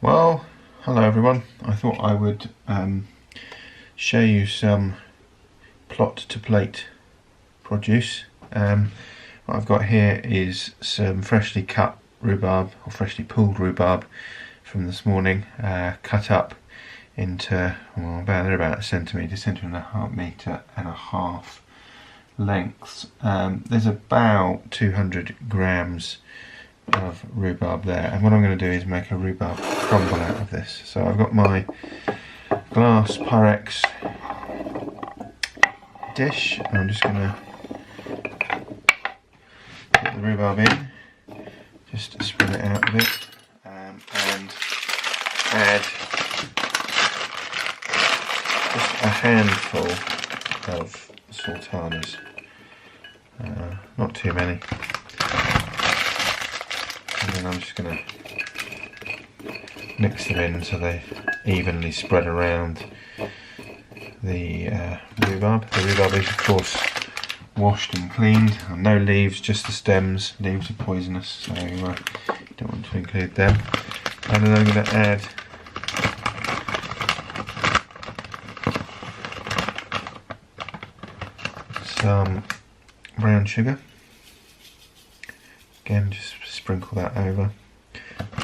Well, hello everyone. I thought I would show you some plot to plate produce. What I've got here is some freshly cut rhubarb, or freshly pulled rhubarb from this morning, cut up into, well, about a centimetre and a half lengths. There's about 200 grams of rhubarb there, and what I'm going to do is make a rhubarb crumble out of this. So I've got my glass Pyrex dish, and I'm just going to put the rhubarb in, just spread it out a bit, and add just a handful of sultanas, not too many. And then I'm just going to mix them in so they evenly spread around the rhubarb. The rhubarb is of course washed and cleaned, and no leaves, just the stems. Leaves are poisonous, so you don't want to include them. And then I'm going to add some brown sugar. Again, just sprinkle that over.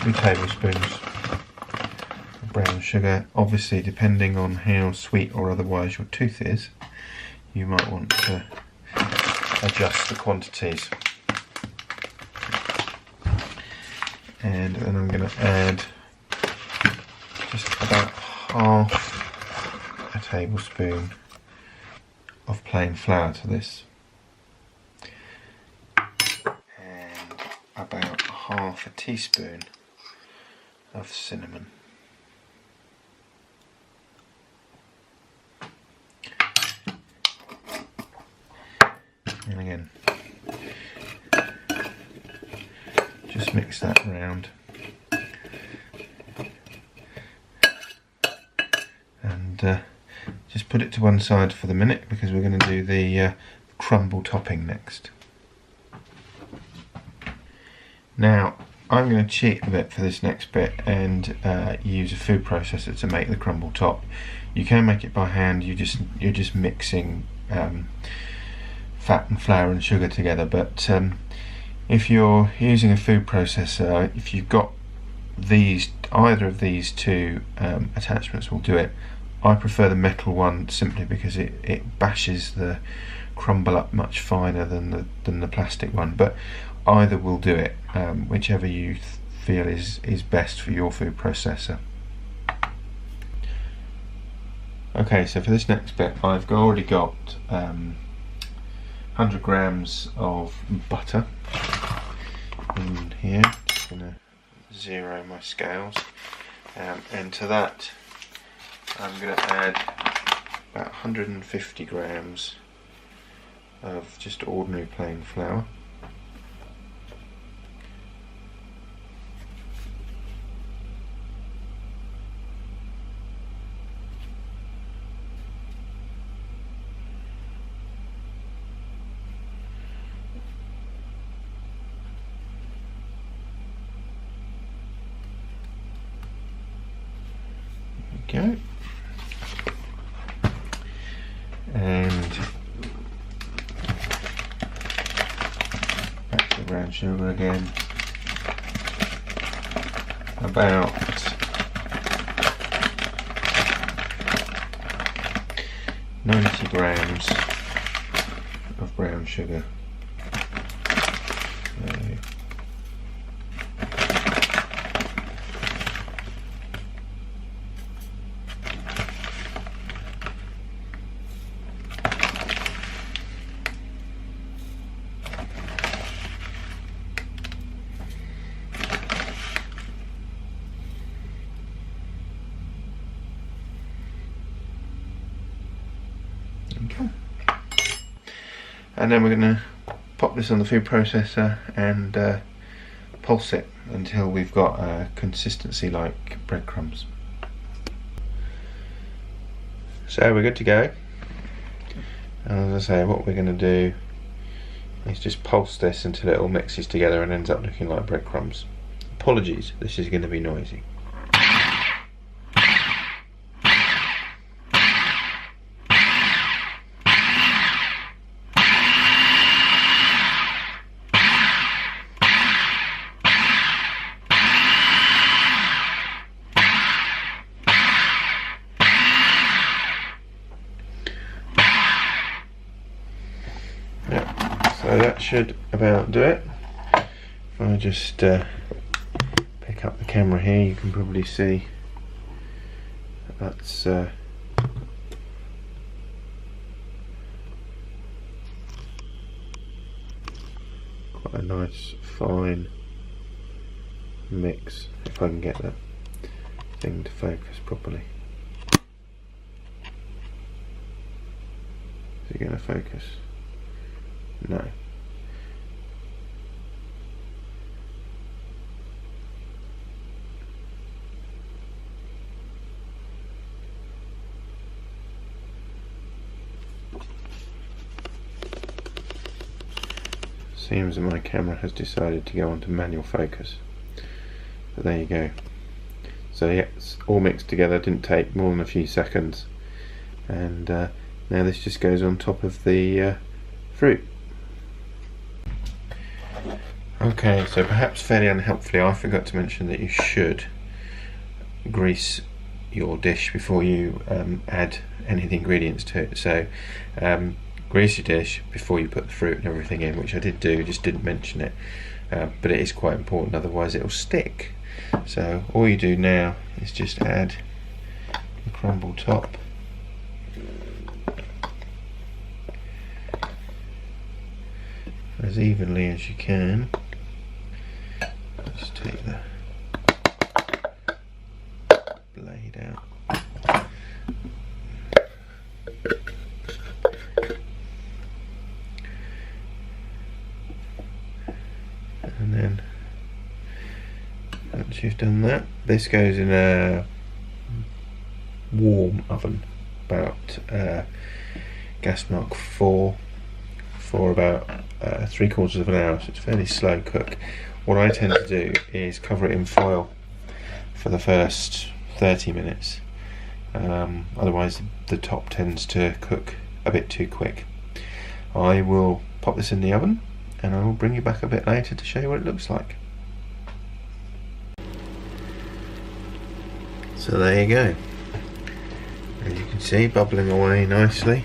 2 tablespoons of brown sugar. Obviously, depending on how sweet or otherwise your tooth is, you might want to adjust the quantities. And then I'm going to add just about half a tablespoon of plain flour to this. About half a teaspoon of cinnamon. And again, just mix that around. And just put it to one side for the minute, because we're going to do the crumble topping next. Now, I'm going to cheat a bit for this next bit and use a food processor to make the crumble top. You can make it by hand. You're just mixing fat and flour and sugar together. But if you're using a food processor, if you've got either of these two attachments will do it. I prefer the metal one simply because it bashes the crumble up much finer than the plastic one. But either will do it, whichever you feel is best for your food processor. Okay, so for this next bit, I've already got 100 grams of butter in here. Just going to zero my scales, and to that I'm going to add about 150 grams of just ordinary plain flour. Go. And back to brown sugar again. About 90 grams of brown sugar. Okay. And then we're going to pop this on the food processor and pulse it until we've got a consistency like breadcrumbs. So we're good to go. And as I say, what we're going to do is just pulse this until it all mixes together and ends up looking like breadcrumbs. Apologies, this is going to be noisy. should about do it. If I just pick up the camera here, you can probably see that's quite a nice fine mix, if I can get that thing to focus properly. Is it going to focus? No. Seems that my camera has decided to go on to manual focus. But there you go. So yeah, it's all mixed together, didn't take more than a few seconds. And now this just goes on top of the fruit. Okay, so perhaps fairly unhelpfully, I forgot to mention that you should grease your dish before you add any of the ingredients to it. So grease your dish before you put the fruit and everything in, which I did do, just didn't mention it, but it is quite important, otherwise it'll stick. So all you do now is just add the crumble top, as evenly as you can. Just take the blade out. And then once you've done that, this goes in a warm oven, about gas mark 4, for about 3/4 of an hour, so it's fairly slow cook. What I tend to do is cover it in foil for the first 30 minutes, otherwise the top tends to cook a bit too quick. I will pop this in the oven and I will bring you back a bit later to show you what it looks like. So there you go. As you can see, bubbling away nicely.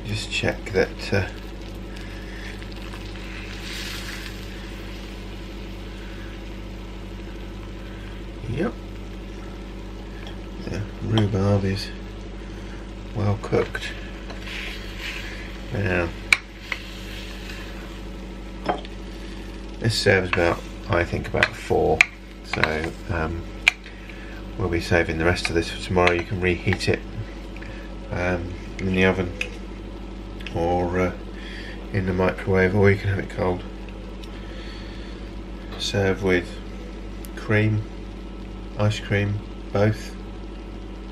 Just check that yep, the rhubarb is well cooked. Now this serves about, I think, about 4, so we'll be saving the rest of this for tomorrow. You can reheat it in the oven or in the microwave, or you can have it cold. Serve with cream, ice cream, both.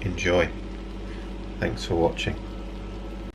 Enjoy. Thanks for watching.